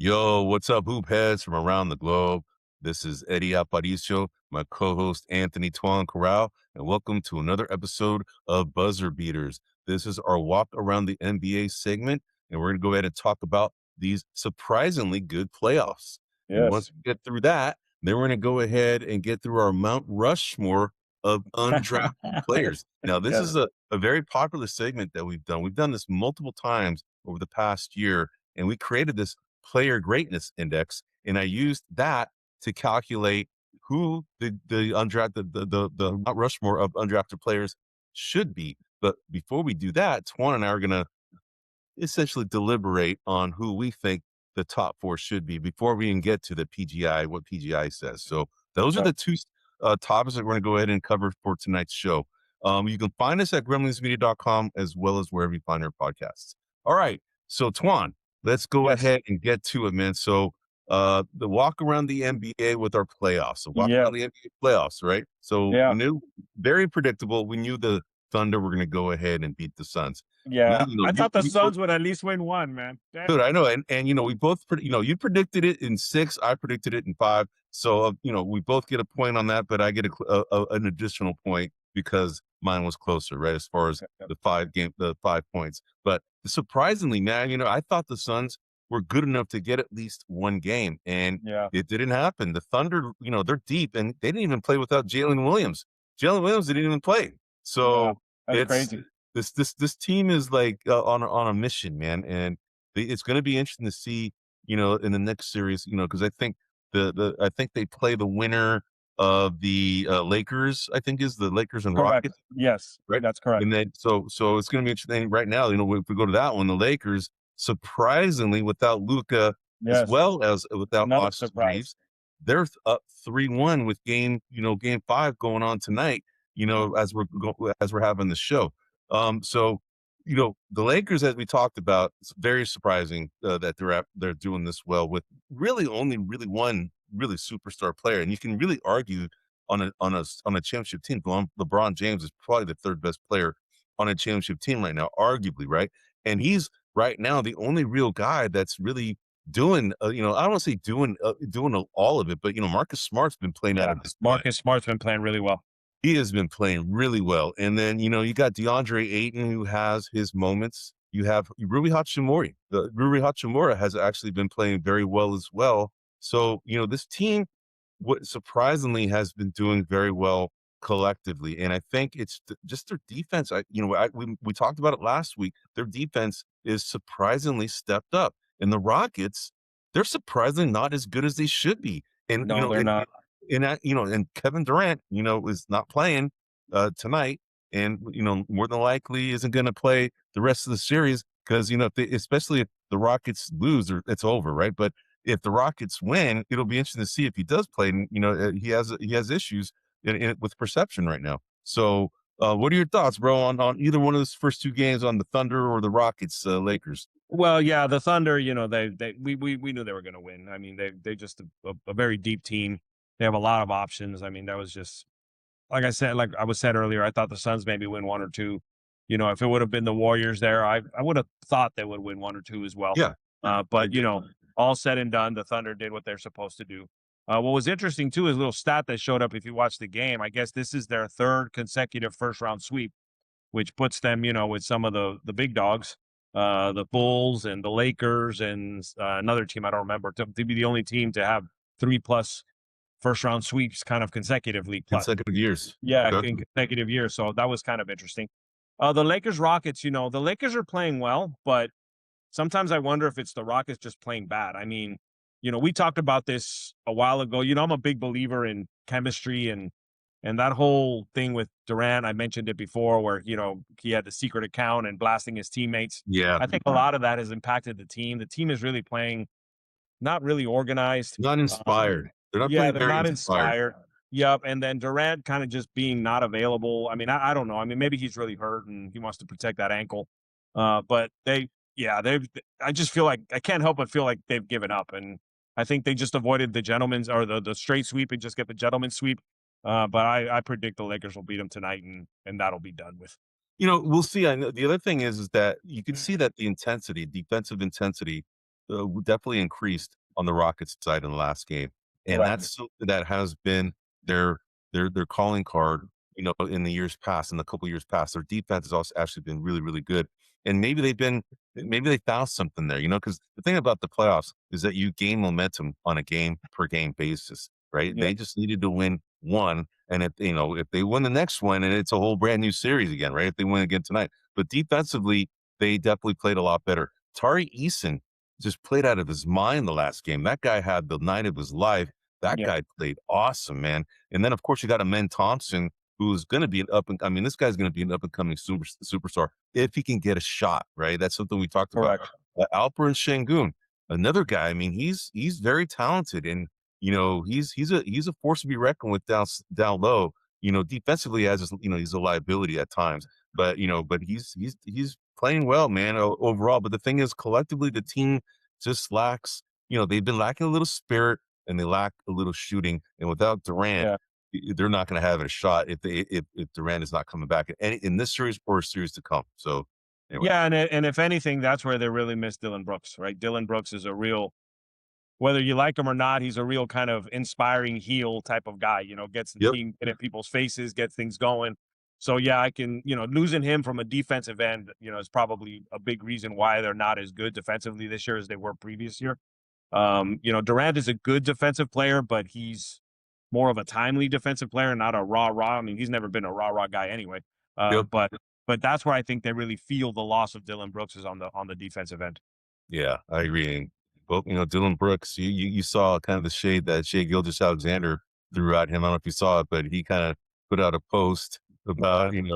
Yo, what's up, hoop heads from around the globe? This is Eddie Aparicio, my co-host Anthony Toine, and welcome to another episode of Buzzer Beaters. This is our walk around the NBA segment, and we're going to go ahead and talk about these surprisingly good playoffs. And once Yes. we get through that, then we're going to go ahead and get through our Mount Rushmore of undrafted players. Now, this Yes. is a very popular segment that we've done. We've done this multiple times over the past year, and we created this player greatness index, and I used that to calculate who the undrafted the Mount Rushmore of undrafted players should be. But before we do that, Twan and I are gonna essentially deliberate on who we think the top four should be before we even get to the PGI, what PGI says. So those are Uh, the two topics that we're going to go ahead and cover for tonight's show. You can find us at grumblingsmedia.com as well as wherever you find our podcasts. All right. So Twan, let's go yes. ahead and get to it, man. So the walk around the NBA with our playoffs. So walk Yeah. around the NBA playoffs, right? So Yeah. we knew very predictable. We knew the Thunder were going to go ahead and beat the Suns. Yeah. You know, I thought the we both Suns would at least win one, man. Dude, Damn. I know, and you know, we both, you know, you predicted it in 6, I predicted it in 5. So you know, we both get a point on that, but I get an additional point because mine was closer, right? As far as Yep. the 5 points. But surprisingly, man, you know, I thought the Suns were good enough to get at least one game, and Yeah. it didn't happen. The Thunder, you know, they're deep, and they didn't even play without Jalen Williams. Jalen Williams didn't even play, Yeah. so That's it's crazy. this team is like on a mission, man, and it's going to be interesting to see, you know, in the next series, you know, because I think I think they play the winner of the Lakers. I think is the Lakers and Correct. Rockets, Yes. right? That's correct. And then so it's going to be interesting right now. You know, if we go to that one, the Lakers surprisingly without Luca as Yes. well as without Another Austin surprise. Reeves, they're up 3-1 with game 5 going on tonight. You know, as we're having the show. So you know, the Lakers, as we talked about, it's very surprising that they're doing this well with really only really one really superstar player, and you can really argue on a championship team. LeBron James is probably the third best player on a championship team right now, arguably, right? And he's right now the only real guy that's really doing, you know, I don't want to say doing all of it, but you know, Marcus Smart's been playing out Yeah. of his mind. Marcus Smart's been playing really well. He has been playing really well. And then, you know, you got DeAndre Ayton who has his moments. You have Rui Hachimura. Rui Hachimura has actually been playing very well as well. So, you know, this team, what surprisingly has been doing very well collectively. And I think it's just their defense. We talked about it last week. Their defense is surprisingly stepped up. And the Rockets, they're surprisingly not as good as they should be. And, you No, know, they're not. and Kevin Durant, you know, is not playing tonight, and you know, more than likely isn't going to play the rest of the series because you know, especially if the Rockets lose, or it's over, right? But if the Rockets win, it'll be interesting to see if he does play. And you know, he has issues with perception right now. So, what are your thoughts, bro, on either one of those first two games on the Thunder or the Rockets, Lakers? Well, yeah, the Thunder, you know, we knew they were going to win. I mean, they just a very deep team. They have a lot of options. I mean, that was just like I was said earlier, I thought the Suns maybe win one or two. You know, if it would have been the Warriors there, I would have thought they would win one or two as well. Yeah, But you know, all said and done, the Thunder did what they're supposed to do. What was interesting too is a little stat that showed up if you watch the game. I guess this is their third consecutive first round sweep, which puts them, you know, with some of the big dogs, the Bulls and the Lakers and another team I don't remember to be the only team to have 3+ first round sweeps kind of consecutively. Plus, consecutive years. yeah, Okay. in consecutive years. So that was kind of interesting. The Lakers Rockets, you know, the Lakers are playing well, but sometimes I wonder if it's the Rockets just playing bad. I mean, you know, we talked about this a while ago. You know, I'm a big believer in chemistry and that whole thing with Durant. I mentioned it before, where you know he had the secret account and blasting his teammates. Yeah, I think a lot of that has impacted the team. The team is really playing not really organized. not Um, inspired. They're not yeah, playing they're very not inspired. inspired. Yep, and then Durant kind of just being not available. I mean, I don't know. I mean, maybe he's really hurt and he wants to protect that ankle. But they've. I just feel like I can't help but feel like they've given up, and I think they just avoided the gentleman's or the straight sweep and just get the gentleman's sweep. But I predict the Lakers will beat them tonight, and that'll be done with. You know, we'll see. I know the other thing is that you can see that the intensity, defensive intensity definitely increased on the Rockets side in the last game, and Correct. that's something that has been their their calling card. In the years past, in the couple years past, their defense has also actually been really, really good, and maybe they found something there. Because the thing about the playoffs is that you gain momentum on a game per game basis, right? Yeah. They just needed to win one, and if they win the next one, and it's a whole brand new series again, right? If they win again tonight, but defensively, they definitely played a lot better. Tari Eason just played out of his mind the last game. That guy had the night of his life. That Yeah. guy played awesome, man. And then, of course, you got Amen Thompson, who's going to be this guy's going to be an up and coming superstar if he can get a shot, right? That's something we talked about. Correct. Alperen Şengün, another guy. I mean, he's very talented, and he's a force to be reckoned with down low. Defensively, he's a liability at times, but he's playing well, man, overall. But the thing is, collectively, the team just lacks. They've been lacking a little spirit, and they lack a little shooting. And without Durant, Yeah. they're not going to have a shot if Durant is not coming back in this series or a series to come. So anyway, Yeah, and if anything, that's where they really miss Dylan Brooks, right? Dylan Brooks is a real, whether you like him or not, he's a real kind of inspiring heel type of guy. Gets the yep, team in people's faces, gets things going. So yeah, I can, losing him from a defensive end, is probably a big reason why they're not as good defensively this year as they were previous year. Durant is a good defensive player, but he's more of a timely defensive player, not a rah-rah. I mean, he's never been a rah-rah guy anyway. yep. But that's where I think they really feel the loss of Dylan Brooks is on the defensive end. Yeah, I agree. And both, Dylan Brooks, you saw kind of the shade that Shai Gilgeous-Alexander threw at him. I don't know if you saw it, but he kind of put out a post about, being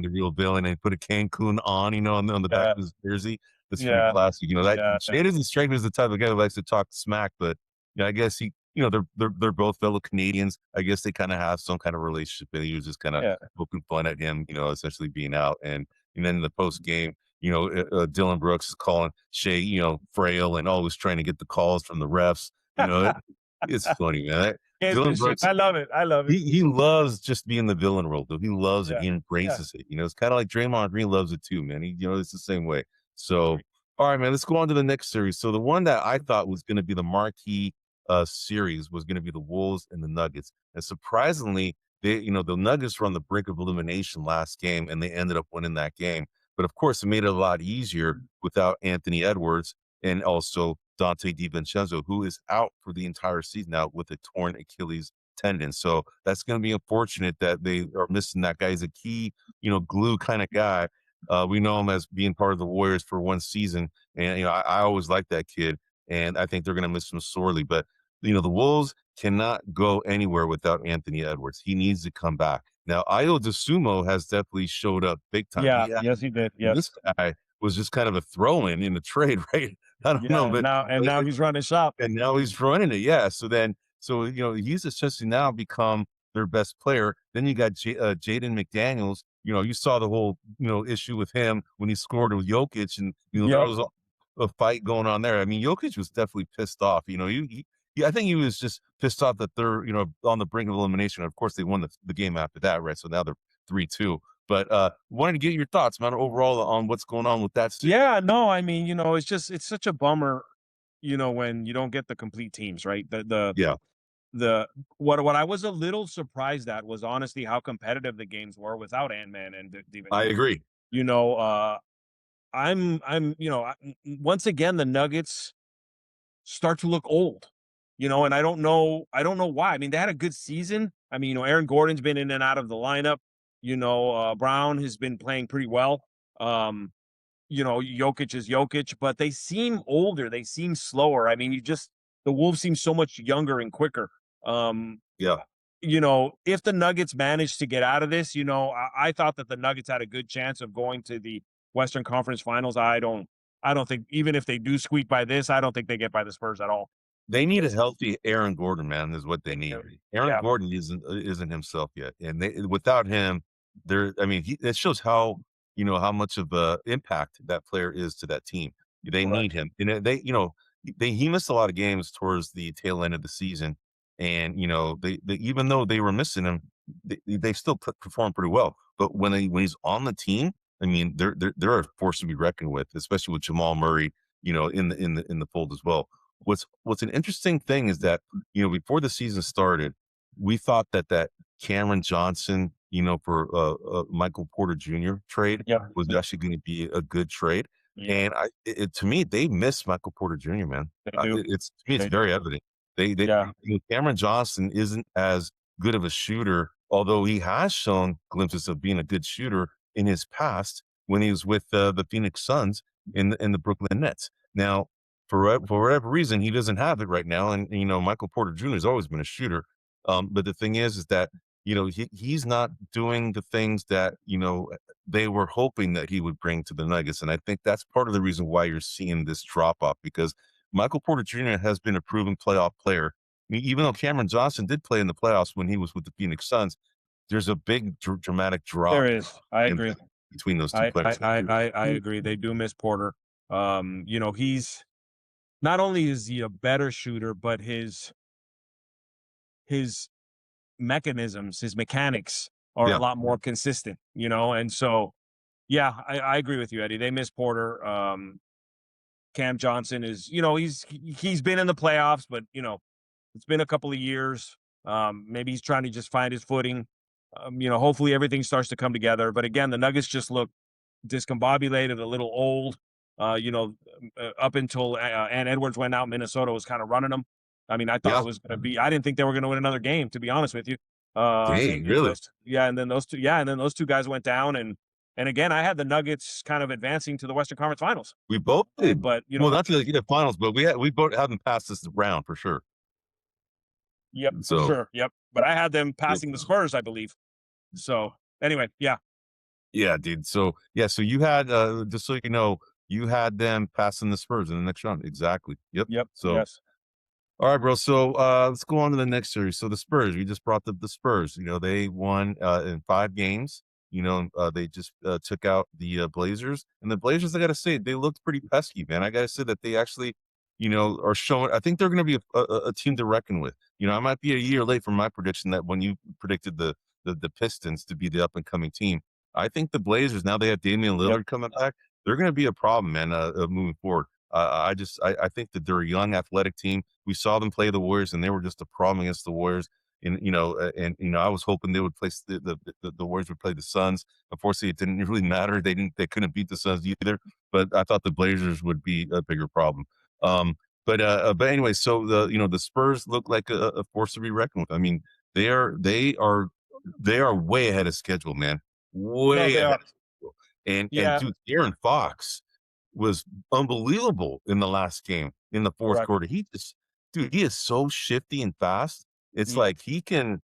the real villain, and put a Cancun on, on the back Yeah, of his jersey. That's pretty yeah, classic. That yeah, Shai doesn't strike me as the type of guy who likes to talk smack, but I guess they're both fellow Canadians. I guess they kind of have some kind of relationship, and he was just kind of yeah. poking fun at him, essentially being out. And then in the post game, Dylan Brooks is calling Shai, frail, and always trying to get the calls from the refs. It's funny, man. Dylan Gamesmanship. Brooks, I love it. I love it. he loves just being the villain role, though. He loves it. Yeah, He yeah. embraces it. It's kind of like Draymond Green loves it too, man. It's the same way. So, all right, man, let's go on to the next series. So the one that I thought was going to be the marquee series was going to be the Wolves and the Nuggets. And surprisingly, the Nuggets were on the brink of elimination last game, and they ended up winning that game. But of course, it made it a lot easier without Anthony Edwards and also Dante DiVincenzo, who is out for the entire season now with a torn Achilles tendon. So that's going to be unfortunate that they are missing that guy. He's a key, glue kind of guy. We know him as being part of the Warriors for one season, and I always liked that kid, and I think they're going to miss him sorely. But the Wolves cannot go anywhere without Anthony Edwards. He needs to come back. Now, Ayo DeSumo has definitely showed up big time. Yeah, yes, he did. This Yes. guy was just kind of a throw-in in the trade, right? I don't know, Yeah, but now he's running shop. and now he's running it. Yeah. So he's essentially now become their best player. Then you got Jaden McDaniels. You saw the whole issue with him when he scored with Jokic, and there Yep. was a fight going on there. I mean, Jokic was definitely pissed off. I think he was just pissed off that they're on the brink of elimination. Of course, they won the game after that, right? So now they're 3-2. But wanted to get your thoughts, man, overall on what's going on with that. Yeah, no, I mean, it's such a bummer, when you don't get the complete teams, right? Yeah, What I was a little surprised at was honestly how competitive the games were without Ant-Man and I DiVincenzo. agree. You know, I'm, once again, the Nuggets start to look old, and I don't know why. I mean, they had a good season. I mean, Aaron Gordon's been in and out of the lineup. Brown has been playing pretty well. Um, Jokic is Jokic, but they seem older. They seem slower. I mean, the Wolves seem so much younger and quicker. Um, Yeah. if the Nuggets managed to get out of this, I thought that the Nuggets had a good chance of going to the Western Conference Finals. I don't think, even if they do squeak by this, I don't think they get by the Spurs at all. They need a healthy Aaron Gordon, man, is what they need. Aaron Yeah, Gordon isn't himself yet, and without him, I mean, it shows how much of a impact that player is to that team. They correct. need him, and he missed a lot of games towards the tail end of the season, and they even though they were missing him, they still performed pretty well. But when he's on the team, I mean, they're a force to be reckoned with, especially with Jamal Murray. in the fold as well. What's an interesting thing is that, before the season started, we thought that Cameron Johnson, for Michael Porter Jr. trade Yeah. was actually going to be a good trade. Yeah. And to me, they miss Michael Porter Jr., man. They do. It's to me, it's They do. very evident. They Yeah. Cameron Johnson isn't as good of a shooter, although he has shown glimpses of being a good shooter in his past when he was with the Phoenix Suns in the Brooklyn Nets. Now, for whatever reason, he doesn't have it right now, and Michael Porter Jr. has always been a shooter. But the thing is that he's not doing the things that they were hoping that he would bring to the Nuggets, and I think that's part of the reason why you're seeing this drop off, because Michael Porter Jr. has been a proven playoff player. I mean, even though Cameron Johnson did play in the playoffs when he was with the Phoenix Suns, there's a big dramatic drop There is. I agree. between those two players. I agree. They do miss Porter. He's not only is he a better shooter, but his mechanisms, his mechanics are a Yeah. lot more consistent, and so yeah, I agree with you, Eddie. They miss Porter. Cam Johnson is, he's been in the playoffs, but it's been a couple of years. Maybe he's trying to just find his footing. Hopefully everything starts to come together. But again, the Nuggets just look discombobulated, a little old. Up until Ant Edwards went out, Minnesota was kind of running them. I mean, I thought Yeah. it was going to be. I didn't think they were going to win another game, to be honest with you. Dang, really? And then those two guys went down, and again, I had the Nuggets kind of advancing to the Western Conference Finals. We both did. But Well, not to the finals, but we both haven't passed this round for sure. Yep, for So sure. Yep. But I had them passing the Spurs, I believe. So anyway, yeah. yeah, dude. So yeah, so you had just so you know, you had them passing the Spurs in the next round. Exactly. Yep. Yep. So Yes. all right, bro. So let's go on to the next series. So the Spurs, we just brought up the Spurs. They won in 5 games. They just took out the Blazers, and the Blazers, I gotta say, they looked pretty pesky, man. I gotta say that they actually, are showing. I think they're going to be a team to reckon with. I might be a year late from my prediction that when you predicted the Pistons to be the up and coming team. I think the Blazers, now they have Damian Lillard coming back, they're going to be a problem, man, moving forward. I think that they're a young athletic team. We saw them play the Warriors, and they were just a problem against the Warriors. And I was hoping they would place the Warriors would play the Suns. Unfortunately, it didn't really matter. They couldn't beat the Suns either. But I thought the Blazers would be a bigger problem. But anyway, so the Spurs look like a force to be reckoned with. I mean, they are way ahead of schedule, man. Way ahead of schedule. And Yeah. dude, Aaron Fox was unbelievable in the last game in the fourth Correct. quarter. He is so shifty and fast. It's like he can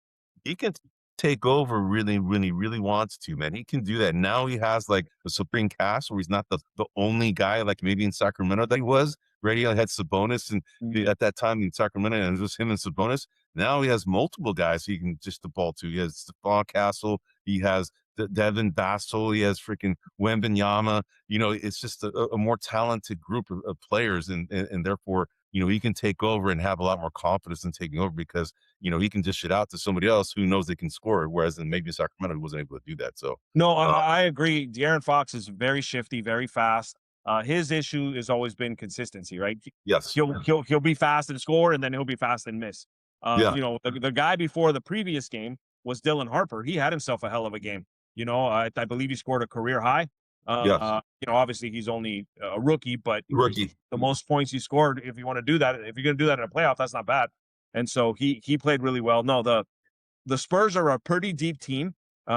take over really, really, really wants to, man. He can do that. Now he has like a supreme cast where he's not the only guy like maybe in Sacramento that he was. Right, he had Sabonis and at that time in Sacramento, and it was him and Sabonis. Now he has multiple guys he can just the ball to. He has Stephon Castle. He has Devin Vassell. He has freaking Wembanyama. It's just a more talented group of players, and therefore, he can take over and have a lot more confidence in taking over because, he can dish it out to somebody else who knows they can score, whereas in maybe Sacramento wasn't able to do that. So No, I agree. De'Aaron Fox is very shifty, very fast. His issue has always been consistency, right? yes, He'll be fast and score, and then he'll be fast and miss. Yeah. The guy before the previous game was Dylan Harper. He had himself a hell of a game. I believe he scored a career high. Yes. Obviously he's only a rookie, but Rookie. the most points he scored. If you want to do that, if you're going to do that in a playoff, that's not bad. And so he played really well. No, the Spurs are a pretty deep team.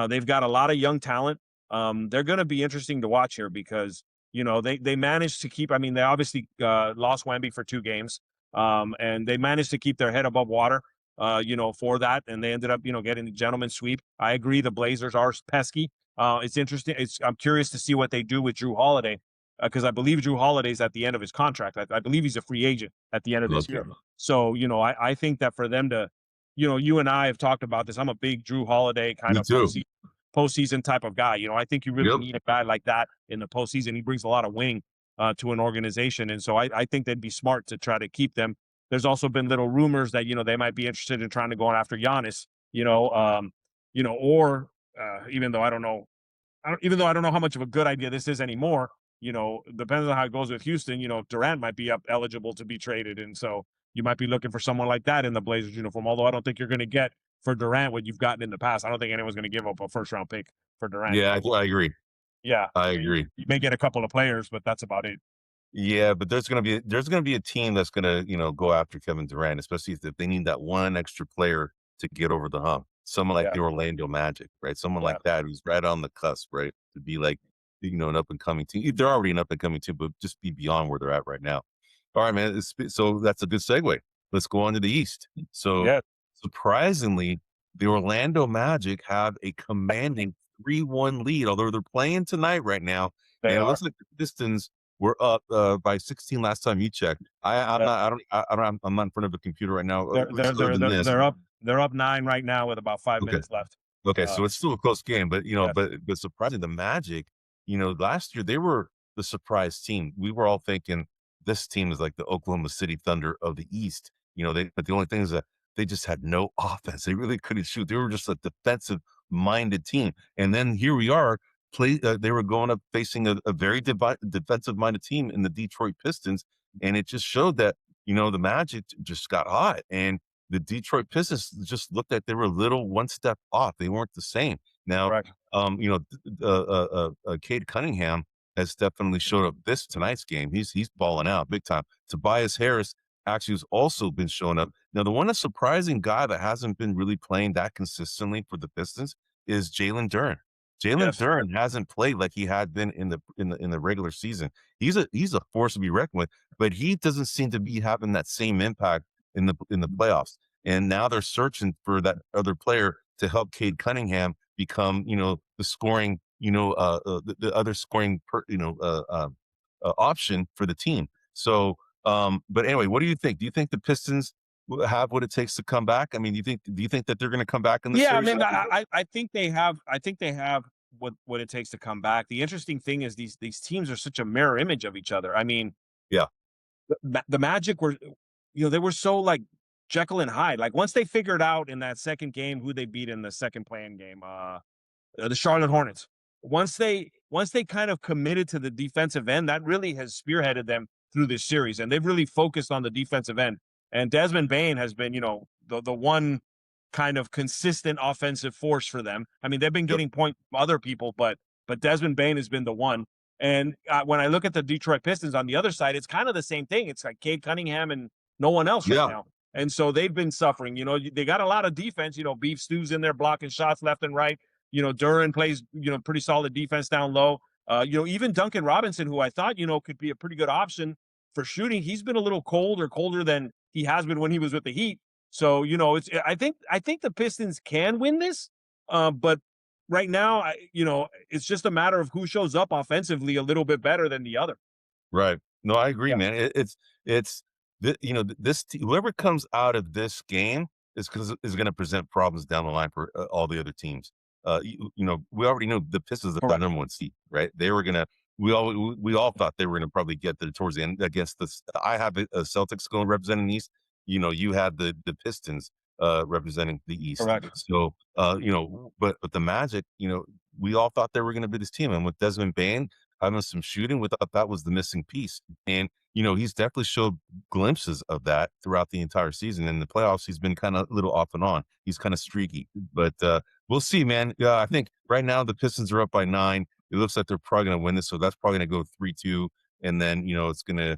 They've got a lot of young talent. They're going to be interesting to watch here because they managed to keep. I mean, they obviously lost Wemby for 2 games, and they managed to keep their head above water. For that, and they ended up getting the gentleman's sweep. I agree. The Blazers are pesky. It's interesting. I'm curious to see what they do with Drew Holiday because I believe Drew Holiday's at the end of his contract. I believe he's a free agent at the end of this year. So I think that for them to, you and I have talked about this. I'm a big Drew Holiday kind Me of too. postseason type of guy. I think you really need a guy like that in the postseason. He brings a lot of wing to an organization, and so I think they'd be smart to try to keep them. There's also been little rumors that they might be interested in trying to go after Giannis. Or even though I don't know how much of a good idea this is anymore. depends on how it goes with Houston, Durant might be up eligible to be traded. And so you might be looking for someone like that in the Blazers uniform. Although I don't think you're going to get for Durant what you've gotten in the past. I don't think anyone's going to give up a first round pick for Durant. Yeah, I agree. Yeah. I agree. You may get a couple of players, but that's about it. Yeah, but there's gonna be a team that's gonna, go after Kevin Durant, especially if they need that one extra player to get over the hump. Someone like Yeah. the Orlando Magic, right? Someone Yeah. like that who's right on the cusp, right? To be like, an up and coming team. They're already an up and coming team, but just be beyond where they're at right now. All right, man. So that's a good segue. Let's go on to the East. So Yeah. surprisingly, the Orlando Magic have a commanding 3-1 lead, although they're playing tonight right now. They And it are. looks like the Pistons were up by 16 last time you checked. I'm Yeah. not. I'm not in front of a computer right now. They're It's they're other they're than they're this. they're up they're up 9 right now with about 5 Okay. minutes left. Okay. Uh, So it's still a close game, but yes. but surprising the Magic. Last year they were the surprise team. We were all thinking this team is like the Oklahoma City Thunder of the East. But the only thing is that they just had no offense. They really couldn't shoot. They were just a defensive minded team. And then here we are. They were going up facing a very defensive minded team in the Detroit Pistons, and it just showed that the Magic just got hot, and the Detroit Pistons just looked like they were a little one step off. They weren't the same. Now, Correct. Cade Cunningham has definitely showed up tonight's game. He's balling out big time. Tobias Harris actually has also been showing up. Now, the one surprising guy that hasn't been really playing that consistently for the Pistons is Jalen Duren. Jalen Yes. Duren hasn't played like he had been in the regular season. He's a force to be reckoned with, but he doesn't seem to be having that same impact in the playoffs. And now they're searching for that other player to help Cade Cunningham become, the scoring, the other scoring, option for the team. So, but anyway, what do you think? Do you think the Pistons have what it takes to come back? I mean, do you think that they're going to come back in the Yeah, I series? mean, I think they have. I think they have what it takes to come back. The interesting thing is these teams are such a mirror image of each other. I mean, Yeah. the Magic were, they were so like Jekyll and Hyde. Like once they figured out in that second game who they beat in the second playing game, the Charlotte Hornets. Once they kind of committed to the defensive end, that really has spearheaded them through this series, and they've really focused on the defensive end. And Desmond Bane has been, the one kind of consistent offensive force for them. I mean, they've been Yep. getting points from other people, but Desmond Bane has been the one. And when I look at the Detroit Pistons on the other side, it's kind of the same thing. It's like Cade Cunningham and no one else right Yeah. now. And so they've been suffering. They got a lot of defense. Beef Stew's in there blocking shots left and right. Duren plays, pretty solid defense down low. Even Duncan Robinson, who I thought, could be a pretty good option for shooting. He's been a little colder than he has been when he was with the Heat. So, I think the Pistons can win this. But right now, it's just a matter of who shows up offensively a little bit better than the other. Right. No, I agree, Yeah. man. It's whoever comes out of this game is going to present problems down the line for all the other teams. We already know the Pistons are the Correct. number one seed, right? They were gonna. We all thought they were gonna probably get there towards the end against the. I have a Celtics going representing the East. You had the Pistons representing the East. Correct. So but the Magic, we all thought they were going to be this team, and with Desmond Bane having some shooting, we thought that was the missing piece. And he's definitely showed glimpses of that throughout the entire season. In the playoffs, he's been kind of a little off and on. He's kind of streaky, but we'll see, man. Yeah, I think right now the Pistons are up by 9. It looks like they're probably going to win this, so that's probably going to go 3-2, and then it's gonna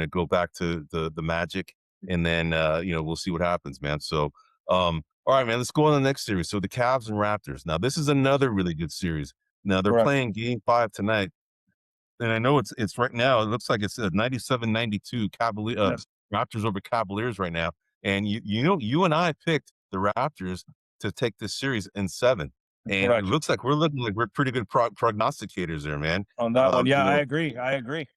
go back to the Magic, and then we'll see what happens, man. So all right, man, let's go on to the next series. So the Cavs and Raptors. Now this is another really good series. Now they're Correct. playing Game 5 tonight, and I know it's right now. It looks like it's a 97-92 Yes. Raptors over Cavaliers right now. And you and I picked the Raptors to take this series in 7, and Correct. it looks like we're pretty good prognosticators there, man. On that one, yeah, You I know, agree. I agree.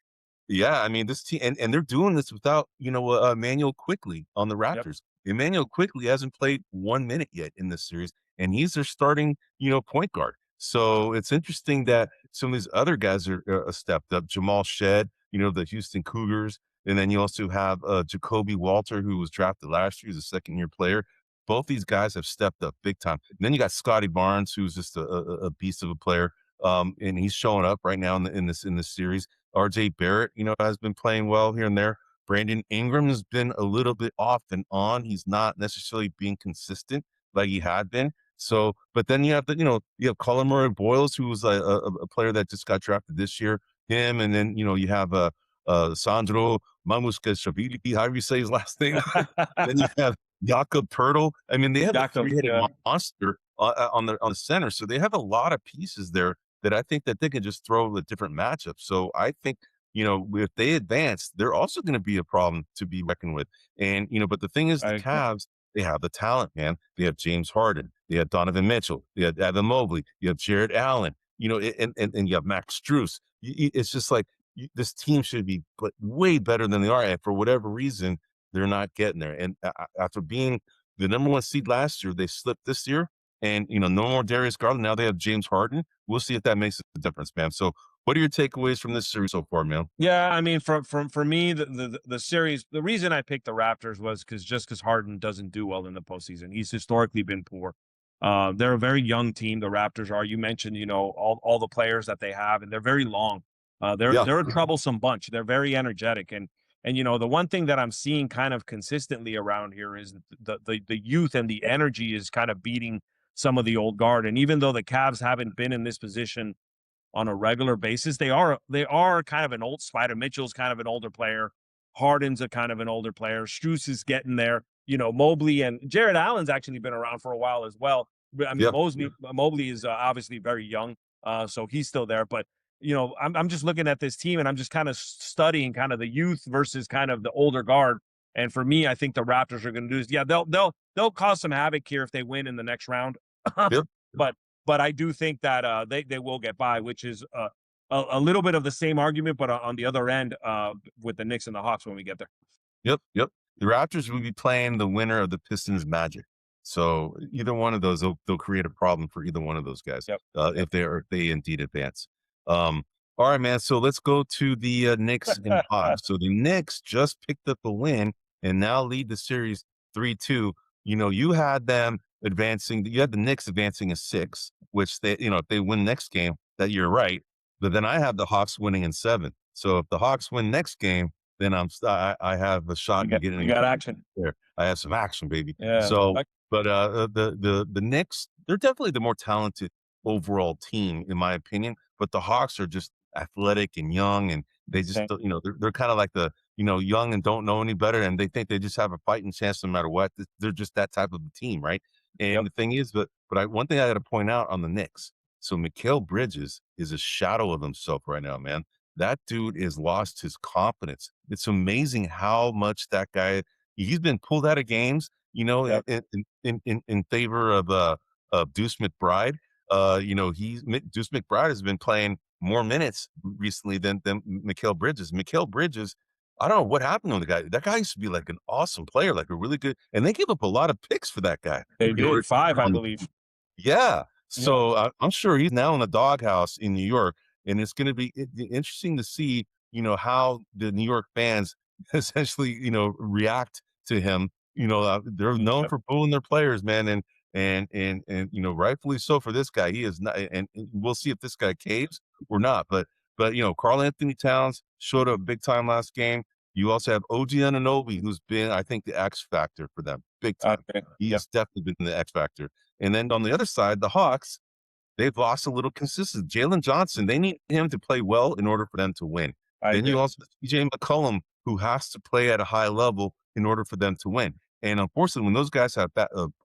yeah, I mean, this team, and they're doing this without, Emmanuel Quickly on the Yep. Raptors. Emmanuel Quickly hasn't played 1 minute yet in this series, and he's their starting, point guard. So it's interesting that some of these other guys are stepped up. Jamal Shed, the Houston Cougars, and then you also have Jacoby Walter, who was drafted last year, he's a second-year player. Both these guys have stepped up big time. And then you got Scotty Barnes, who's just a beast of a player, and he's showing up right now in this series. RJ Barrett, has been playing well here and there. Brandon Ingram has been a little bit off and on. He's not necessarily being consistent like he had been. So, but then you have Colin Murray Boyles, who was a player that just got drafted this year. Him, and then you have Sandro Mamukelashvili, however you say his last name. Then you have Jakob Pertl. I mean, they have a Jakob, three-headed yeah. monster on the center, so they have a lot of pieces there that I think that they can just throw with different matchups. So I think if they advance, they're also going to be a problem to be reckoned with. And but the thing is, the I agree. Cavs, they have the talent, man. They have James Harden, they have Donovan Mitchell, they have Evan Mobley, you have Jared Allen, and you have Max Strus. It's just like this team should be way better than they are, and for whatever reason, they're not getting there. And after being the number one seed last year, they slipped this year. And no more Darius Garland. Now they have James Harden. We'll see if that makes a difference, man. So, what are your takeaways from this series so far, man? Yeah, I mean, for me, the series, the reason I picked the Raptors was because Harden doesn't do well in the postseason. He's historically been poor. They're a very young team. The Raptors are. You mentioned, all the players that they have, and they're very long. Yeah, They're a troublesome bunch. They're very energetic, and the one thing that I'm seeing kind of consistently around here is the youth and the energy is kind of beating some of the old guard. And even though the Cavs haven't been in this position on a regular basis, they are kind of an old Spider. Mitchell's kind of an older player. Harden's a kind of an older player. Strus is getting there. Mobley and Jared Allen's actually been around for a while as well. I mean, yeah, Mobley is obviously very young, so he's still there. But I'm just looking at this team and I'm just kind of studying kind of the youth versus kind of the older guard. And for me, I think the Raptors are going to do this. Yeah, they'll cause some havoc here if they win in the next round. yeah. but but I do think that they will get by, which is a little bit of the same argument, but on the other end with the Knicks and the Hawks when we get there. Yep, yep. The Raptors will be playing the winner of the Pistons Magic. So either one of those, they'll create a problem for either one of those guys Yep. if they indeed advance. All right, man. So let's go to the Knicks and Hawks. So the Knicks just picked up a win and now lead the series 3-2. You had them advancing. You had the Knicks advancing a 6, which if they win next game, that you're right. But then I have the Hawks winning in 7. So if the Hawks win next game, then I have a shot You at getting you got action. there. I have some action, baby. Yeah. So, but the Knicks, they're definitely the more talented overall team, in my opinion. But the Hawks are just athletic and young, and they just, Same. they're kind of like the, young and don't know any better, and they think they just have a fighting chance no matter what. They're just that type of a team, right? And Yep. the thing is, one thing I got to point out on the Knicks. So Mikal Bridges is a shadow of himself right now, man. That dude has lost his confidence. It's amazing how much that guy he's been pulled out of games, Yep. in favor of Deuce McBride. Deuce McBride has been playing more minutes recently than Mikal Bridges. Mikal Bridges, I don't know what happened to the guy. That guy used to be like an awesome player, like a really good, and they gave up a lot of picks for that guy. They in order did to 5, get I on the believe. yeah. Yeah. So I'm sure he's now in the doghouse in New York, and it's going to be interesting to see, how the New York fans essentially, react to him. They're known Yep. for booing their players, man, and rightfully so for this guy. He is not, and we'll see if this guy caves or not. But Karl Anthony Towns showed up big time last game. You also have OG Anunoby, who's been, I think, the X factor for them, big time. Okay. He Yep. has definitely been the X factor. And then on the other side, the Hawks, they've lost a little consistency. Jalen Johnson, they need him to play well in order for them to win. I Then you agree. also have CJ McCollum, who has to play at a high level in order for them to win. And unfortunately, when those guys have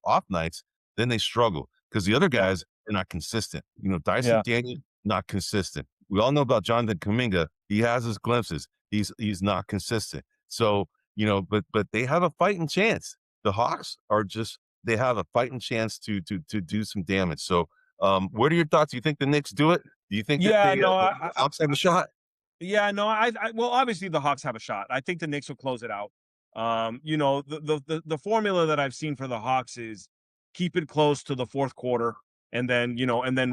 off nights, then they struggle because the other guys are not consistent. Dyson Yeah. Daniel, not consistent. We all know about Jonathan Kuminga. He has his glimpses. He's not consistent. So, but they have a fighting chance. The Hawks are just they have a fighting chance to do some damage. So, what are your thoughts? Do you think the Knicks do it? Do you think that Yeah, no, the Hawks have a shot? yeah, no, well, obviously the Hawks have a shot. I think the Knicks will close it out. The formula that I've seen for the Hawks is keep it close to the fourth quarter, and then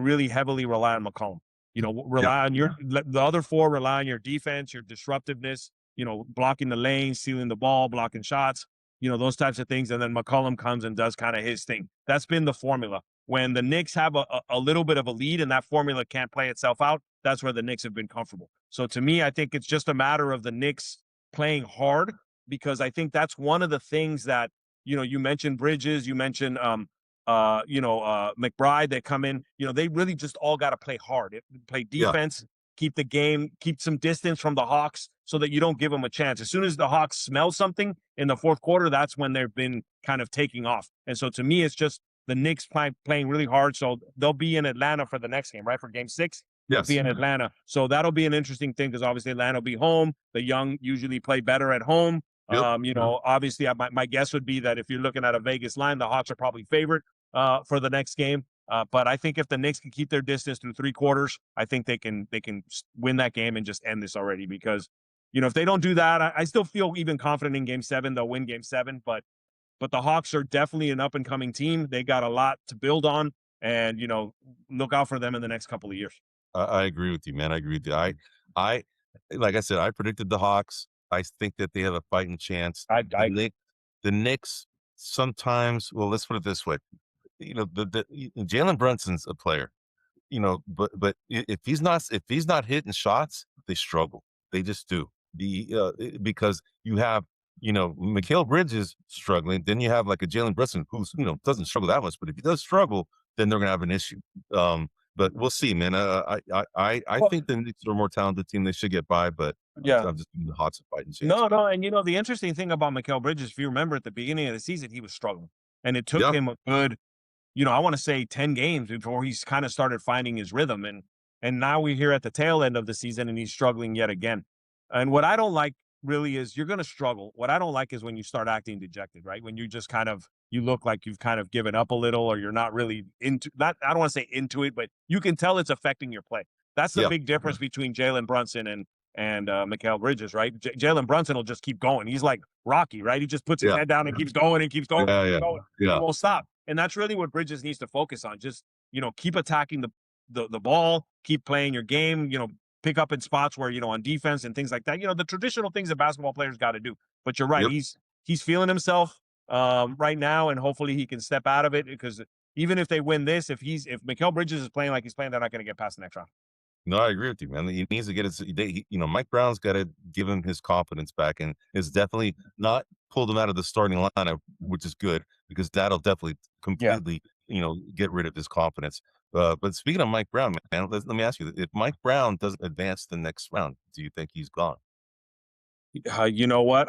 really heavily rely on McCollum. Yeah, Rely on the other four, rely on your defense, your disruptiveness. Blocking the lane, stealing the ball, blocking shots. Those types of things, and then McCollum comes and does kind of his thing. That's been the formula. when the Knicks have a little bit of a lead and that formula can't play itself out, that's where the Knicks have been comfortable. So to me, I think it's just a matter of the Knicks playing hard, because I think that's one of the things that, you mentioned Bridges, you mentioned McBride that come in, they really just all got to play hard, play Yeah. defense, keep the game, keep some distance from the Hawks so that you don't give them a chance. As soon as the Hawks smell something in the fourth quarter, that's when they've been kind of taking off. And so to me, it's just the Knicks playing really hard. So they'll be in Atlanta for the next game, right? For game 6, they'll Yes. be in Atlanta. So that'll be an interesting thing because obviously Atlanta will be home. The young usually play better at home. Yep. Obviously my guess would be that if you're looking at a Vegas line, the Hawks are probably favorite for the next game. But I think if the Knicks can keep their distance through 3 quarters, I think they can win that game and just end this already. Because, if they don't do that, I still feel even confident in game 7. They'll win game 7, but the Hawks are definitely an up and coming team. They got a lot to build on, and look out for them in the next couple of years. I agree with you, man. I agree with you. I like I said, I predicted the Hawks. I think that they have a fighting chance. The Knicks sometimes. Well, let's put it this way. The Jalen Brunson's a player. But if he's not hitting shots, they struggle. They just do. Because you have Mikal Bridges struggling, then you have like a Jalen Brunson who's doesn't struggle that much, but if he does struggle, then they're gonna have an issue. But we'll see, man. I think the Knicks are a more talented team. They should get by, but I'm just giving the Hawks a fighting chance. No, and the interesting thing about Mikal Bridges, if you remember at the beginning of the season, he was struggling, and it took him a good, I want to say 10 games before he's kind of started finding his rhythm, and now we're here at the tail end of the season, and he's struggling yet again. And what I don't like really is you're going to struggle. What I don't like is when you start acting dejected, right? When you just you look like you've kind of given up a little, or you're not really into that. I don't want to say into it, but you can tell it's affecting your play. That's the big difference between Jalen Brunson and Mikal Bridges, right? Jalen Brunson will just keep going. He's like Rocky, right? He just puts his head down and keeps going and keeps going. He won't stop. And that's really what Bridges needs to focus on. Just, keep attacking the ball, keep playing your game, pick up in spots where, on defense and things like that. The traditional things that basketball players got to do. But you're right. He's feeling himself right now, and hopefully he can step out of it, because even if they win this, if Mikal Bridges is playing like he's playing, they're not going to get past the next round. No, I agree with you, man. He needs to get his. Mike Brown's got to give him his confidence back, and it's definitely not pulled him out of the starting lineup, which is good, because that'll definitely completely, get rid of his confidence. But speaking of Mike Brown, man, let me ask you: if Mike Brown doesn't advance the next round, do you think he's gone? You know what?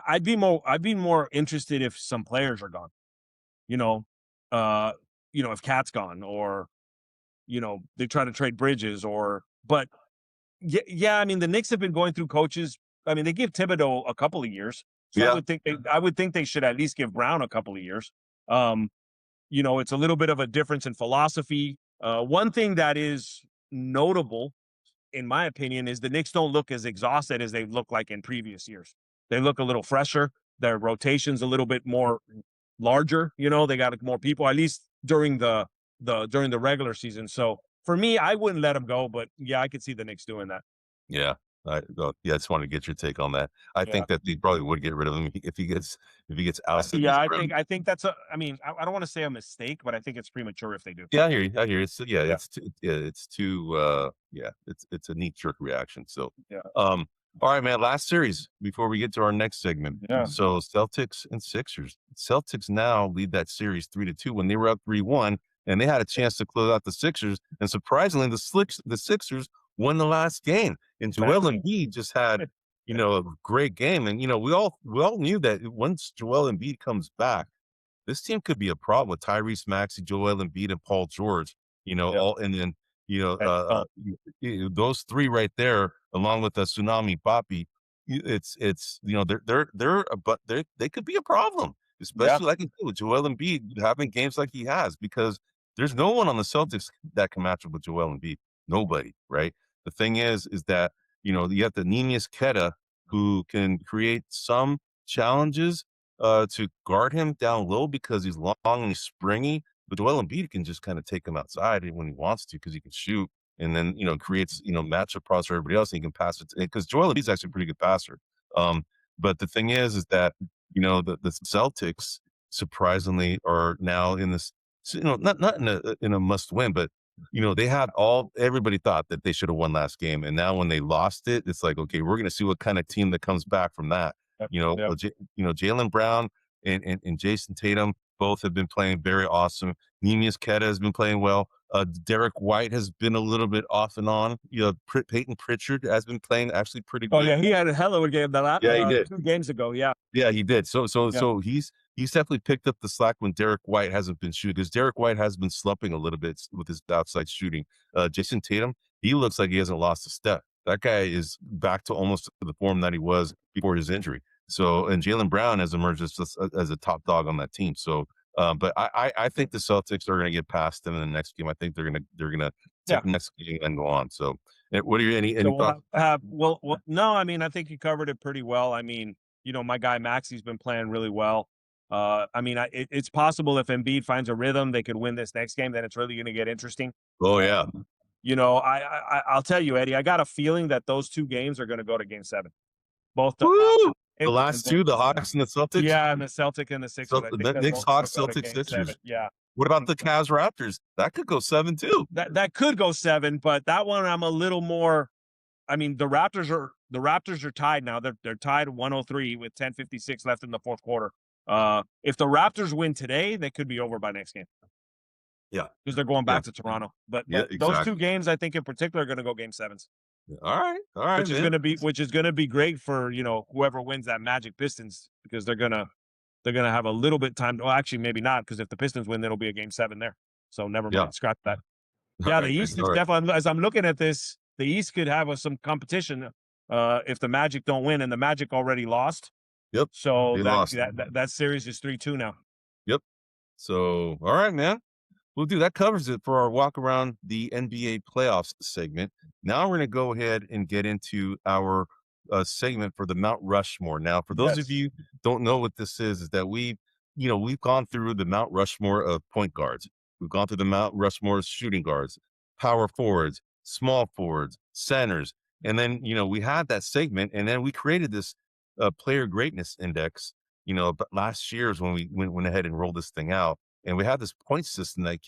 I'd be more interested if some players are gone. If Cat's gone, or they try to trade Bridges, but I mean, the Knicks have been going through coaches. I mean, they give Thibodeau a couple of years, so I would think they should at least give Brown a couple of years. It's a little bit of a difference in philosophy. One thing that is notable, in my opinion, is the Knicks don't look as exhausted as they look like in previous years. They look a little fresher. Their rotation's a little bit more larger. They got more people, at least during the regular season. So for me, I wouldn't let him go, but I could see the Knicks doing that. Yeah. I just wanted to get your take on that. I think that they probably would get rid of him if he gets out. I think that's I don't want to say a mistake, but I think it's premature if they do. Yeah, I hear you. It's it's a knee-jerk reaction. So all right, man. Last series before we get to our next segment. Yeah. So Celtics and Sixers. Celtics now lead that series 3-2 when they were up 3-1, and they had a chance to close out the Sixers. And surprisingly, the Sixers won the last game. And Joel Embiid just had, a great game. And we all knew that once Joel Embiid comes back, this team could be a problem with Tyrese Maxey, Joel Embiid, and Paul George. All, and then those three right there, along with the Tsunami Papi, they could be a problem, especially like with Joel Embiid having games like he has, because there's no one on the Celtics that can match up with Joel Embiid. Nobody, right? The thing is that you have the Ninius Queta, who can create some challenges to guard him down low because he's long and he's springy. But Joel Embiid can just kind of take him outside when he wants to, because he can shoot, and then creates matchup problems for everybody else. And he can pass it because Joel Embiid's actually a pretty good passer. But the thing is that the Celtics surprisingly are now in this, not in a must win, but they had everybody thought that they should have won last game. And now when they lost it, it's like, okay, we're going to see what kind of team that comes back from that. Yep, Jaylen Brown and Jason Tatum both have been playing very awesome. Nemias Queta has been playing well. Derek White has been a little bit off and on. Peyton Pritchard has been playing actually pretty good. Oh yeah, he had a hell of a game Yeah, he did. 2 games ago. Yeah. Yeah, he did. So he's definitely picked up the slack when Derek White hasn't been shooting, because Derek White has been slumping a little bit with his outside shooting. Jason Tatum, he looks like he hasn't lost a step. That guy is back to almost the form that he was before his injury. So, and Jaylen Brown has emerged as a top dog on that team. So, but I think the Celtics are going to get past them in the next game. I think they're gonna take the next game and go on. So, what are your any thoughts? Well, no, I mean, I think you covered it pretty well. I mean, my guy Maxi's been playing really well. I mean, it's possible if Embiid finds a rhythm, they could win this next game. Then it's really going to get interesting. Oh yeah. I'll tell you, Eddie, I got a feeling that those 2 games are going to go to Game 7. Both the last two, the Hawks and the Celtics. Yeah, and the Celtic and the Sixers. So, the Knicks, Hawks, Celtics, Sixers. Yeah. What about the Cavs Raptors? That could go 7 too. That could go 7, but that one I'm a little more. I mean, the Raptors are tied now. They're tied 103 with 10:56 left in the fourth quarter. If the Raptors win today, they could be over by next game. Yeah, because they're going back to Toronto. But exactly. Those 2 games, I think in particular, are going to go Game 7s. All right, which is going to be great for whoever wins that Magic Pistons, because they're gonna have a little bit time. Well, actually, maybe not, because if the Pistons win, it'll be a Game 7 there. So never mind, scratch that. Yeah, the East is definitely. As I'm looking at this, the East could have some competition if the Magic don't win, and the Magic already lost. Yep. So that series is 3-2 now. Yep. So all right, man. Well, dude, that covers it for our walk around the NBA playoffs segment. Now we're going to go ahead and get into our segment for the Mount Rushmore. Now, for those of you who don't know what this is that we've gone through the Mount Rushmore of point guards. We've gone through the Mount Rushmore of shooting guards, power forwards, small forwards, centers. And then, we had that segment, and then we created this player greatness index, but last year is when we went ahead and rolled this thing out. And we have this point system that,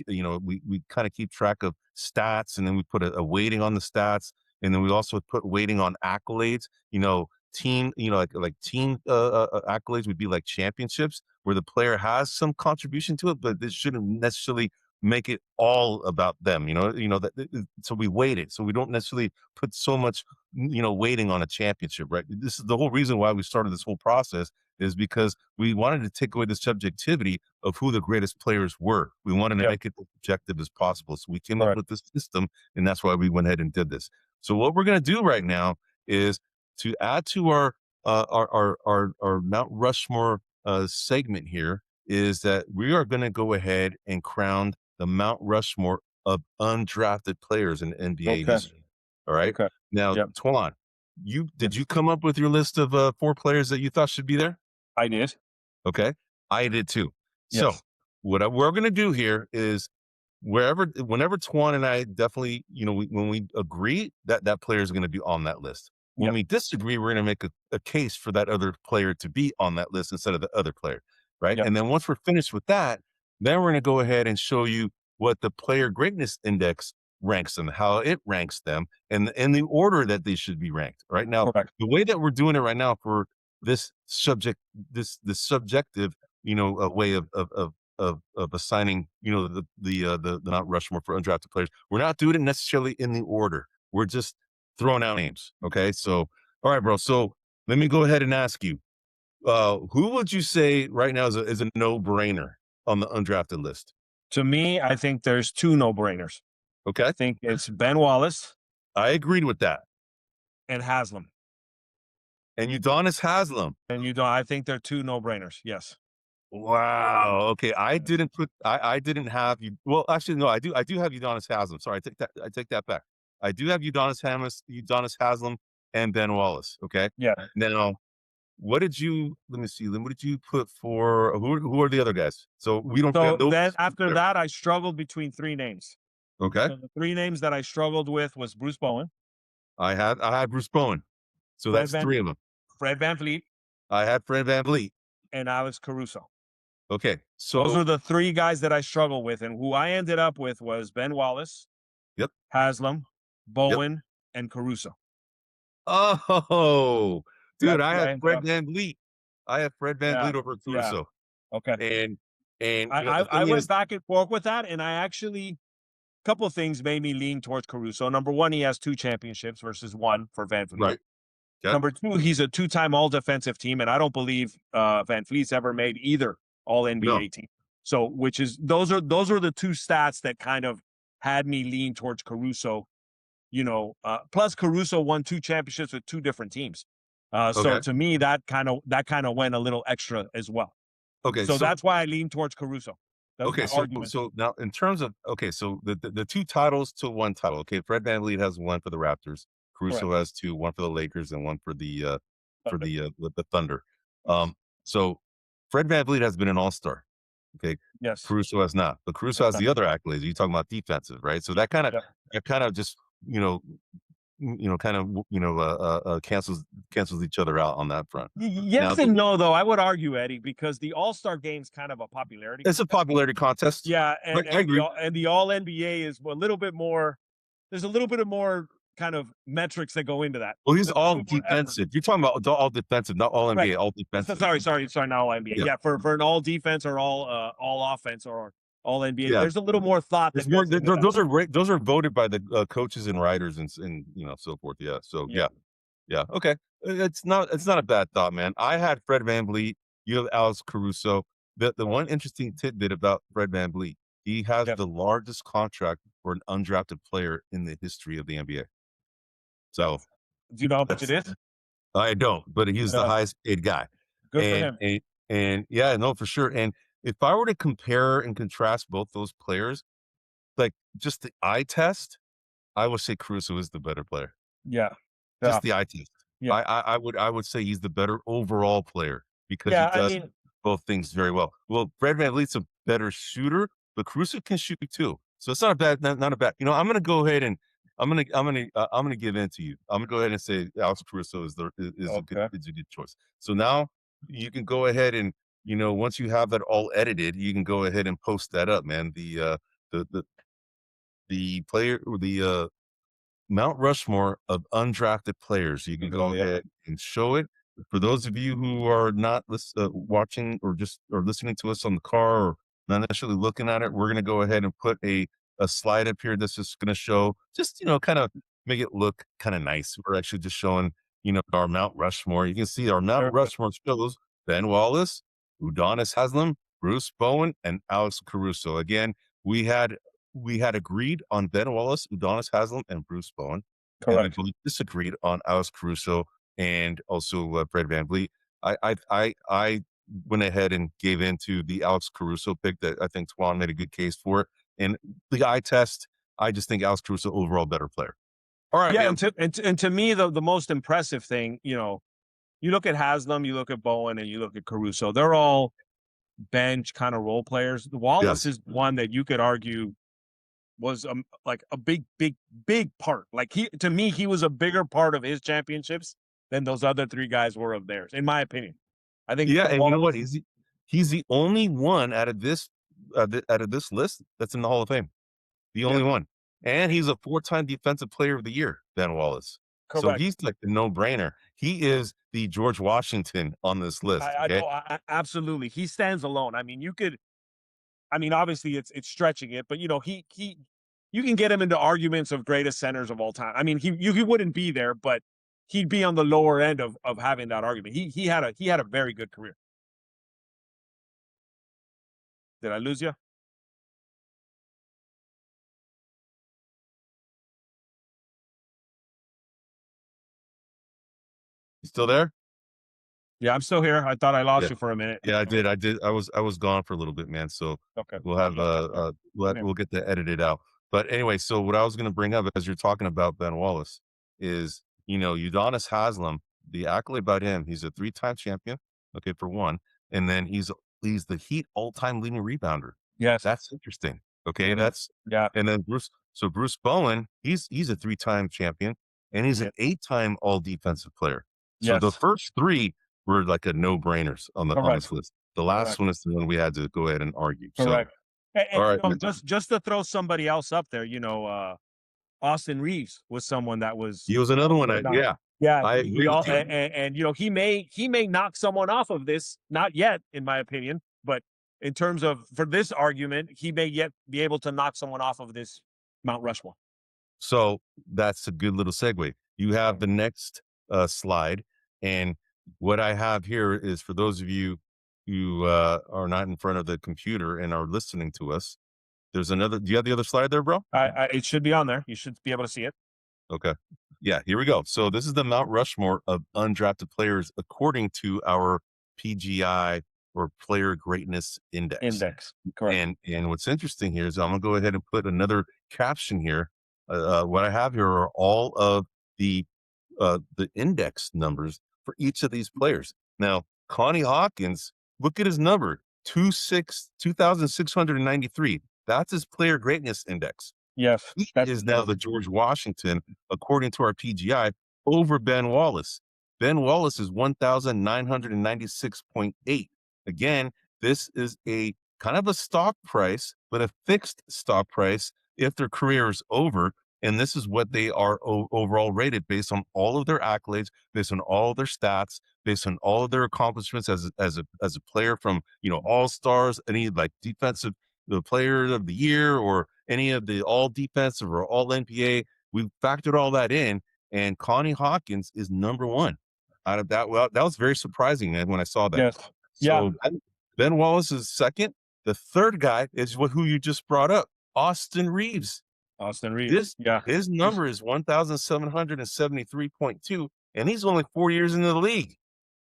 we kind of keep track of stats, and then we put a weighting on the stats. And then we also put weighting on accolades, team, like team accolades would be like championships, where the player has some contribution to it, but this shouldn't necessarily make it all about them, so we weight it. So we don't necessarily put so much, weighting on a championship, right? This is the whole reason why we started this whole process, is because we wanted to take away the subjectivity of who the greatest players were. We wanted to make it as objective as possible. So we came up with this system, and that's why we went ahead and did this. So what we're going to do right now is to add to our Mount Rushmore segment here, is that we are going to go ahead and crown the Mount Rushmore of undrafted players in the NBA this year. All right. Okay. Now, Toine, did you come up with your list of 4 players that you thought should be there? I did. Okay. I did too. Yes. So what we're going to do here is whenever Toine and I definitely, when we agree that player is going to be on that list. When we disagree, we're going to make a case for that other player to be on that list instead of the other player. Right. Yep. And then once we're finished with that, then we're going to go ahead and show you what the player greatness index ranks them, how it ranks them, and in the order that they should be ranked. Right now, the way that we're doing it right now for this this subjective, way of assigning, the Mount Rushmore for undrafted players, we're not doing it necessarily in the order. We're just throwing out names. Okay, so all right, bro. So let me go ahead and ask you, who would you say right now is a no-brainer on the undrafted list? To me, I think there's 2 no-brainers. Okay. I think it's Ben Wallace. I agreed with that. And Haslam. And Udonis Haslam. I think they're 2 no-brainers. Yes. Wow. Okay. I didn't have you. Well, actually, no, I do have Udonis Haslam. Sorry, I take that back. I do have Udonis Haslam and Ben Wallace. Okay. Yeah. Now, let me see. What did you put for, who are the other guys? So we don't. So then after that, I struggled between 3 names. Okay. So the 3 names that I struggled with was Bruce Bowen. I had Bruce Bowen. So that's 3 of them. Fred VanVleet. I had Fred VanVleet. and Alex Caruso. Okay, Those so are the three guys that I struggle with, and who I ended up with was Ben Wallace, yep, Haslam, yep. Bowen, and Caruso. Oh, dude, That's I who I had ended Fred up. VanVleet. I had Fred Yeah, VanVleet over yeah. Caruso, Okay. and I, the I thing went is, back and forth with that, and I actually couple of things made me lean towards Caruso. Number one, he has 2 championships versus 1 for Van Vliet. right? Okay, Number two, he's a 2-time all defensive team, and I don't believe Van Vliet's ever made either all no, NBA team. So, which is those are the 2 stats that kind of had me lean towards Caruso. Plus Caruso won 2 championships with 2 different teams. So okay, to me, that kind of went a little extra as well. okay. So So that's why I lean towards Caruso. That's okay, my so argument. now in terms of so the 2 titles to 1 title. Okay, Fred VanVleet has 1 for the Raptors. Correct. Caruso has 2, 1 for the Lakers and 1 for Thunder. the Thunder. Yes. So Fred VanVleet has been an all-star. Okay, Yes. Caruso has not, but Caruso has Okay. the other accolades. You're talking about defensive, right? So Yeah. that kind of just you know kind of cancels each other out on that front. Now Yes and no, though. I would argue, Eddie, because the All-Star game's kind of a popularity it's a contest. popularity contest. Yeah, Like, I agree. and the All NBA is a little bit more. There's a little bit of more kind of metrics that go into that. Well, he's There's a all little bit more effort. defensive. You're talking about all defensive, not all Correct. NBA, all So, defensive. sorry, not all NBA. Yeah, Yeah, for an all defense or all offense or all NBA, yeah. there's a little more thought There's that more. goes into that. Those are great. Those are voted by the coaches and writers and so forth. Yeah. So Yeah. yeah, yeah. Okay. It's not a bad thought, man. I had Fred VanVleet. You have Alex Caruso. The one interesting tidbit about Fred VanVleet, he has Yep. the largest contract for an undrafted player in the history of the NBA. So Do you know how much it that's is? I don't, but he's the Yeah. highest paid guy. Good for him. And yeah, no, for sure. And if I were to compare and contrast both those players, like just the eye test, I would say Caruso is the better player. Yeah. Yeah. Just the eye test. Yeah. I would say he's the better overall player because he Yeah. I does mean, both things very well. Well, Fred VanVleet's a better shooter, but Caruso can shoot too. So it's not a bad, not a bad. I'm gonna go ahead and I'm gonna give in to you. I'm gonna go ahead and say Alex Caruso okay. is a good choice. So now you can go ahead and once you have that all edited, you can go ahead and post that up, man. The the the player or the Mount Rushmore of undrafted players. You can go Yeah. ahead and show it. For those of you who are not watching or listening to us on the car or not necessarily looking at it, we're going to go ahead and put a slide up here that's just going to show, just kind of make it look kind of nice. We're actually just showing our Mount Rushmore. You can see our Mount Perfect. Rushmore shows Ben Wallace, Udonis Haslam, Bruce Bowen, and Alex Caruso. Again, we had agreed on Ben Wallace, Udonis Haslam, and Bruce Bowen, and we Correct. both disagreed on Alex Caruso and also Fred VanVleet. I went ahead and gave into the Alex Caruso pick that I think Toine made a good case for it. And the eye test, I just think Alex Caruso overall better player. All right, Yeah, man. and to me, the most impressive thing, you look at Haslam, you look at Bowen, and you look at Caruso. They're all bench kind of role players. Wallace Yes. is one that you could argue was like a big part. Like to me, he was a bigger part of his championships than those other 3 guys were of theirs, in my opinion. I think Yeah, and you know what? Wallace. He's the only one out of this list that's in the Hall of Fame. The Yeah, only one. And he's a 4-time defensive player of the year, Ben Wallace. So correct. he's like the no-brainer. He is the George Washington on this list, I okay? know, absolutely. He stands alone. I mean, obviously it's stretching it, but you can get him into arguments of greatest centers of all time. I mean, he wouldn't be there, but he'd be on the lower end of having that argument. He had a very good career. Did I lose you? You still there? Yeah, I'm still here. I thought I lost Yeah. you for a minute. Yeah, I did. I was gone for a little bit, man. So Okay. we'll have we'll get that edited out. But anyway, so what I was going to bring up as you're talking about Ben Wallace is, Udonis Haslam, the accolade about him, he's a 3-time champion, okay, for one, and then he's the Heat all-time leading rebounder. Yes. That's interesting. Okay, It is. Yeah. and then Bruce Bowen, he's a 3-time champion and he's an 8-time all defensive player. So the Yes. first 3 were like a no-brainers on this list. The last one is the one we had to go ahead and argue. Correct. So, And all you right, know, man. just to throw somebody else up there, Austin Reeves was someone that was He was another one. yeah, I he agree with all you. and he may knock someone off of this, not yet, in my opinion, but in terms of for this argument, he may yet be able to knock someone off of this Mount Rushmore. So that's a good little segue. You have the next slide, and what I have here is for those of you who are not in front of the computer and are listening to us. There's another. Do you have the other slide there, bro? It should be on there. You should be able to see it. Okay. Yeah, here we go. So this is the Mount Rushmore of undrafted players according to our PGI or Player Greatness Index. Correct. And what's interesting here is I'm gonna go ahead and put another caption here. What I have here are all of the index numbers for each of these players. Now, Connie Hawkins, look at his number, 2,693. That's his Player Greatness Index. Yes. He is now the George Washington, according to our PGI, over Ben Wallace. Ben Wallace is 1,996.8. Again, this is a kind of a stock price, but a fixed stock price if their career is over. And this is what they are overall rated based on all of their accolades, based on all of their stats, based on all of their accomplishments as a player from, all stars, any like defensive the player of the year or any of the all defensive or all NBA. We factored all that in, and Connie Hawkins is number one out of that. Well, that was very surprising, man, when I saw that. Yes. So Ben Wallace is second. The third guy is who you just brought up, Austin Reeves. His number is 1,773.2, and he's only 4 years into the league.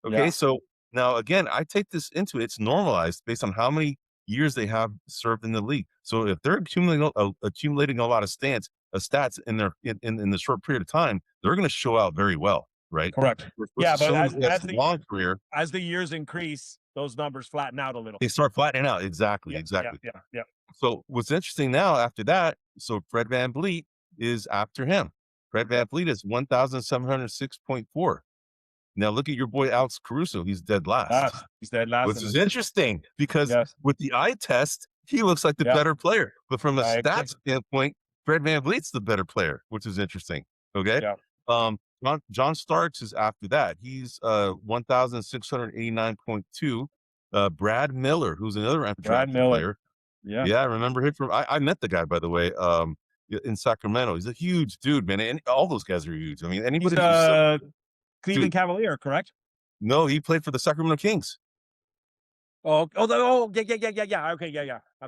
Okay, so now again, I take this into it's normalized based on how many years they have served in the league. So if they're accumulating a lot of stats in the short period of time, they're going to show out very well, right? Correct. But as long career, as the years increase, those numbers flatten out a little. They start flattening out. Exactly. Yeah. So what's interesting now after that, so Fred VanVleet is after him. Fred VanVleet is 1,706.4. Now look at your boy Alex Caruso. He's dead last. Which is interesting because with the eye test, he looks like the better player. But from a stats standpoint, Fred VanVleet's the better player, which is interesting. Okay. Yeah. John Starks is after that. He's 1,689.2. Brad Miller, who's another undrafted player. Yeah, I remember him from I met the guy, by the way, in Sacramento. He's a huge dude, man. And all those guys are huge. I mean, anybody who's Cleveland Cavalier, correct? No, he played for the Sacramento Kings. Yeah. Okay,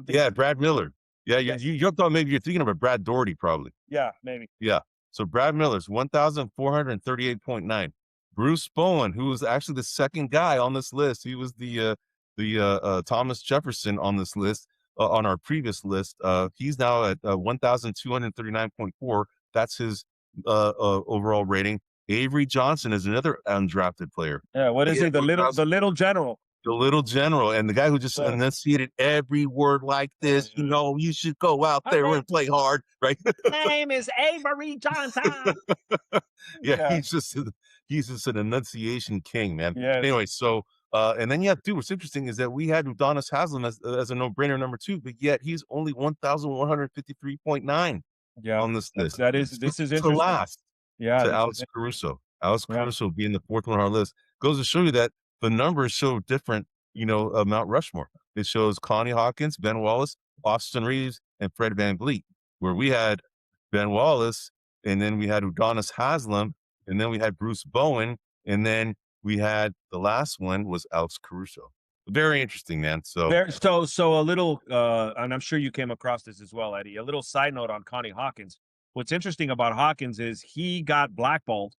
yeah. Brad Miller. Yeah, you thought maybe you're thinking of Brad Doherty, probably. Yeah, maybe. Yeah. So Brad Miller's 1,438.9. Bruce Bowen, who was actually the second guy on this list, he was the Thomas Jefferson on this list, on our previous list. He's now at 1,239.4. That's his overall rating. Avery Johnson is another undrafted player. Yeah, what is it? The little general. The little general, and the guy who just enunciated every word like this. You should go out there and play hard, right? Name is Avery Johnson. He's just an enunciation king, man. Yes. Anyway, so and then what's interesting is that we had Udonis Haslem as a no-brainer number 2, but yet he's only 1,153.9 on this list. This is interesting. Last. To Alex Caruso. Alex Caruso being the fourth one on our list goes to show you that the numbers show different, Mount Rushmore. It shows Connie Hawkins, Ben Wallace, Austin Reeves, and Fred VanVleet, where we had Ben Wallace, and then we had Udonis Haslem, and then we had Bruce Bowen, and then we had the last one was Alex Caruso. Very interesting, man. So a little, and I'm sure you came across this as well, Eddie. A little side note on Connie Hawkins. What's interesting about Hawkins is he got blackballed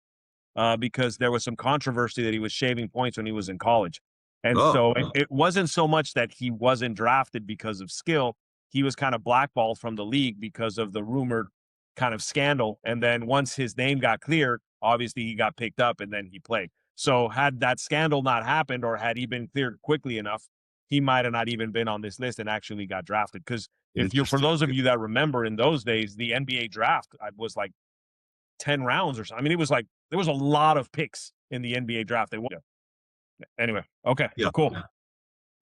because there was some controversy that he was shaving points when he was in college. And so it wasn't so much that he wasn't drafted because of skill. He was kind of blackballed from the league because of the rumored kind of scandal. And then once his name got cleared, obviously he got picked up and then he played. So had that scandal not happened, or had he been cleared quickly enough, he might have not even been on this list and actually got drafted. Because for those of you that remember, in those days, the NBA draft was like 10 rounds or something. I mean, it was like there was a lot of picks in the NBA draft. Anyway, okay, Yeah. cool.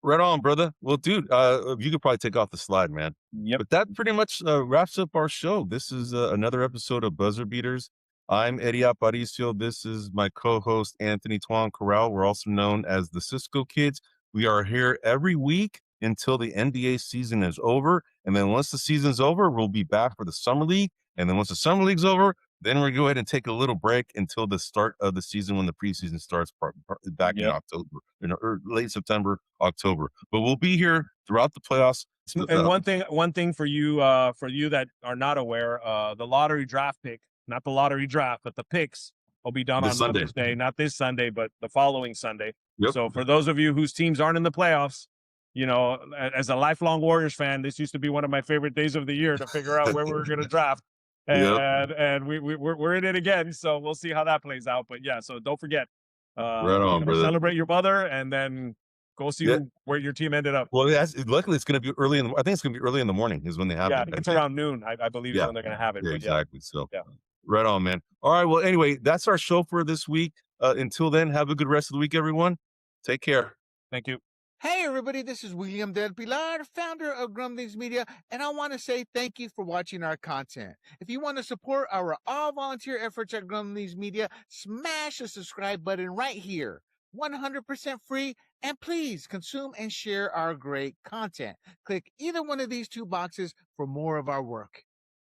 Right on, brother. Well, dude, you could probably take off the slide, man. Yep. But that pretty much wraps up our show. This is another episode of Buzzer Beaters. I'm Eddie Aparicio. This is my co-host, Anthony Toine Corral. We're also known as the Cisco Kidz. We are here every week until the NBA season is over. And then once the season's over, we'll be back for the Summer League. And then once the Summer League's over, then we're going to go ahead and take a little break until the start of the season when the preseason starts back in October, or late September, October. But we'll be here throughout the playoffs. And one thing for you that are not aware, the lottery draft pick, not the lottery draft, but the picks will be done on Sunday. Mother's Day, not this Sunday, but the following Sunday. Yep. So for those of you whose teams aren't in the playoffs, as a lifelong Warriors fan, this used to be one of my favorite days of the year to figure out where we were going to draft. And we're in it again, so we'll see how that plays out. But yeah, so don't forget, right on, brother. Celebrate your mother, and then go see where your team ended up. Well, luckily it's going to be early I think it's going to be early in the morning is when they have it. Yeah, it's around noon, I believe, is when they're going to have it. Yeah, exactly. So, yeah. Right on, man. All right. Well, anyway, that's our show for this week. Until then, have a good rest of the week, everyone. Take care. Thank you. Hey everybody, this is William Del Pilar, founder of Grumblings Media, and I want to say thank you for watching our content. If you want to support our all-volunteer efforts at Grumblings Media, smash the subscribe button right here. 100% free, and please consume and share our great content. Click either one of these two boxes for more of our work.